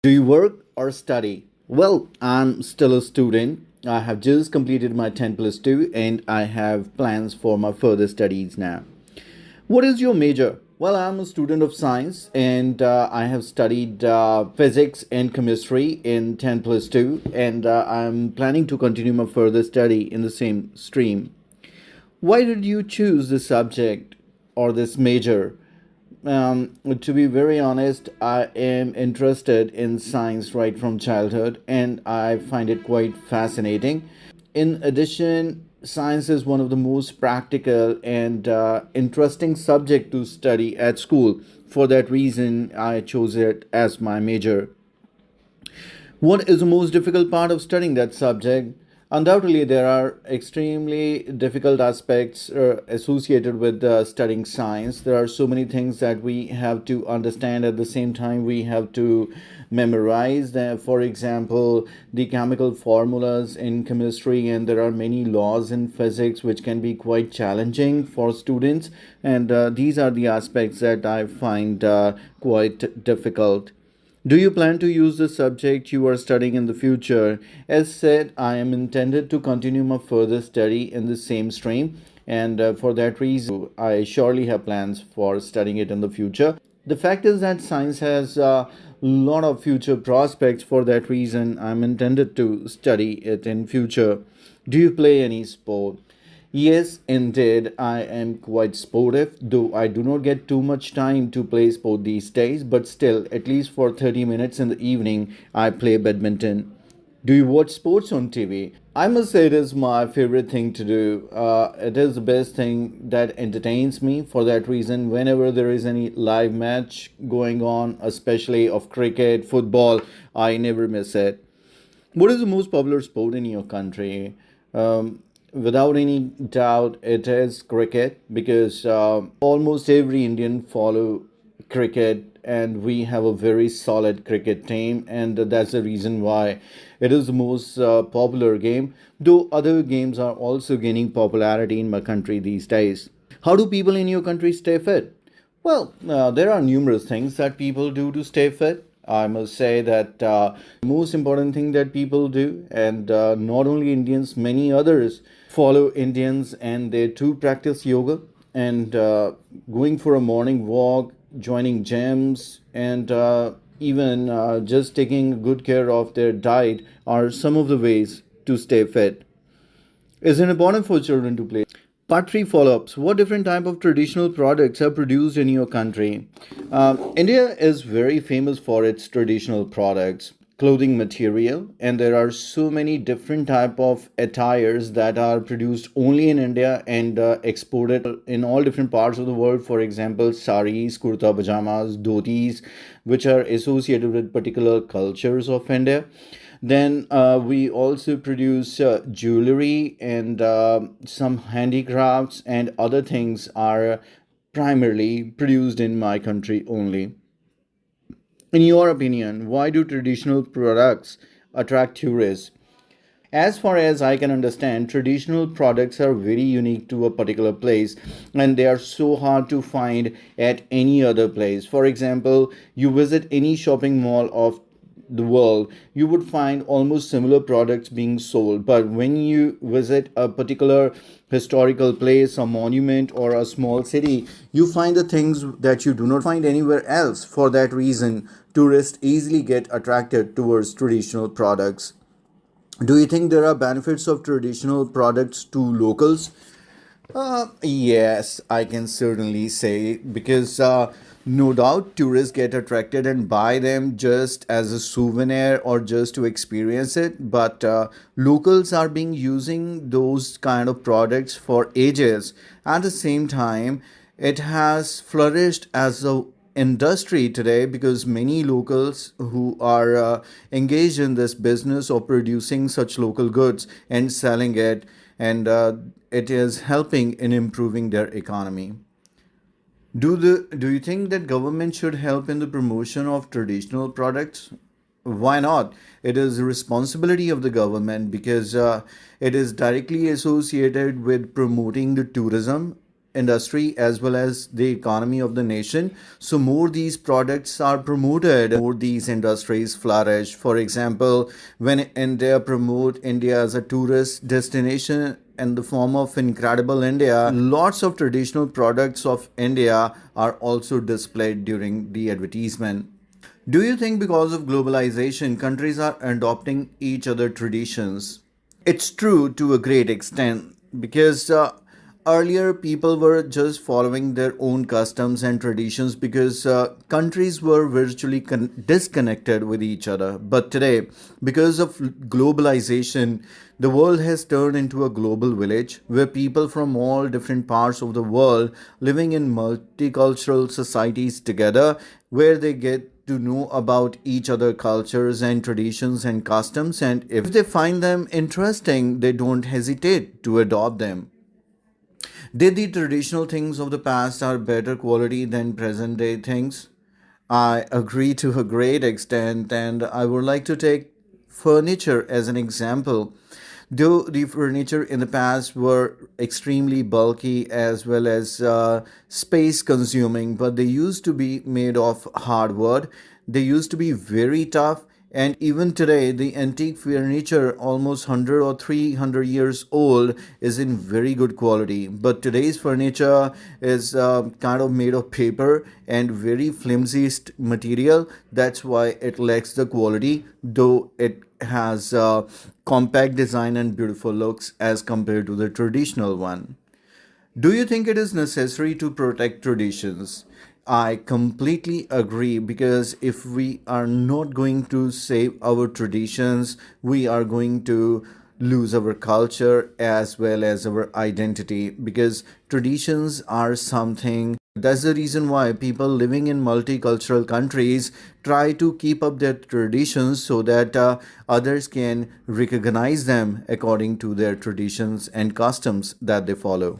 Do you work or study? Well, I'm still a student. I have just completed my 10 plus 2 and I have plans for my further studies now. What is your major? Well, I'm a student of science and I have studied physics and chemistry in 10 plus 2 and I'm planning to continue my further study in the same stream. Why did you choose this subject or this major? To be very honest, I am interested in science right from childhood and I find it quite fascinating. In addition, science is one of the most practical and interesting subject to study at school. For that reason, I chose it as my major. What is the most difficult part of studying that subject? Undoubtedly, there are extremely difficult aspects associated with studying science. There are so many things that we have to understand at the same time. We have to memorize them. For example, the chemical formulas in chemistry, and there are many laws in physics which can be quite challenging for students. And these are the aspects that I find quite difficult. Do you plan to use the subject you are studying in the future? As said, I am intended to continue my further study in the same stream, and for that reason, I surely have plans for studying it in the future. The fact is that science has a lot of future prospects. For that reason, I'm intended to study it in future. Do you play any sport? Yes, indeed, I am quite sportive, though I do not get too much time to play sport these days, but still, at least for 30 minutes in the evening, I play badminton. Do you watch sports on TV? I must say it is my favorite thing to do. It is the best thing that entertains me. For that reason, whenever there is any live match going on, especially of cricket, football, I never miss it. What is the most popular sport in your country? Without any doubt, it is cricket because almost every Indian follow cricket, and we have a very solid cricket team, and that's the reason why it is the most popular game. Though other games are also gaining popularity in my country these days. How do people in your country stay fit? Well, there are numerous things that people do to stay fit. I must say that most important thing that people do, and not only Indians, many others follow Indians, and they too practice yoga and going for a morning walk, joining gyms, and even just taking good care of their diet are some of the ways to stay fit. Is it important for children to play? Part 3 follow-ups. What different type of traditional products are produced in your country? India is very famous for its traditional products, clothing material, and there are so many different type of attires that are produced only in India and exported in all different parts of the world. For example, saris, kurta pajamas, dhotis, which are associated with particular cultures of India. Then we also produce jewelry and some handicrafts, and other things are primarily produced in my country only. In your opinion, why do traditional products attract tourists? As far as I can understand, traditional products are very unique to a particular place and they are so hard to find at any other place. For example, you visit any shopping mall of the world, you would find almost similar products being sold. But when you visit a particular historical place, a monument, or a small city, you find the things that you do not find anywhere else. For that reason, tourists easily get attracted towards traditional products. Do you think there are benefits of traditional products to locals? Yes, I can certainly say because no doubt tourists get attracted and buy them just as a souvenir or just to experience it. But locals are being using those kind of products for ages. At the same time, it has flourished as a industry today because many locals who are engaged in this business of producing such local goods and selling it, and it is helping in improving their economy. Do you think that government should help in the promotion of traditional products? Why not? It is the responsibility of the government because it is directly associated with promoting the tourism industry as well as the economy of the nation. So more these products are promoted, more these industries flourish. For example, when India promote India as a tourist destination in the form of Incredible India, lots of traditional products of India are also displayed during the advertisement. Do you think because of globalization, countries are adopting each other traditions? It's true to a great extent because earlier people were just following their own customs and traditions because countries were virtually disconnected with each other. But today, because of globalization, the world has turned into a global village where people from all different parts of the world living in multicultural societies together, where they get to know about each other cultures and traditions and customs, and if they find them interesting, they don't hesitate to adopt them. Did the traditional things of the past are better quality than present day things? I agree to a great extent, and I would like to take furniture as an example. Though the furniture in the past were extremely bulky as well as space consuming, but they used to be made of hardwood. They used to be very tough, and even today, the antique furniture, almost 100 or 300 years old, is in very good quality. But today's furniture is kind of made of paper and very flimsy material. That's why it lacks the quality, though it has compact design and beautiful looks as compared to the traditional one. Do you think it is necessary to protect traditions? I completely agree because if we are not going to save our traditions, we are going to lose our culture as well as our identity because traditions are something. That's the reason why people living in multicultural countries try to keep up their traditions so that others can recognize them according to their traditions and customs that they follow.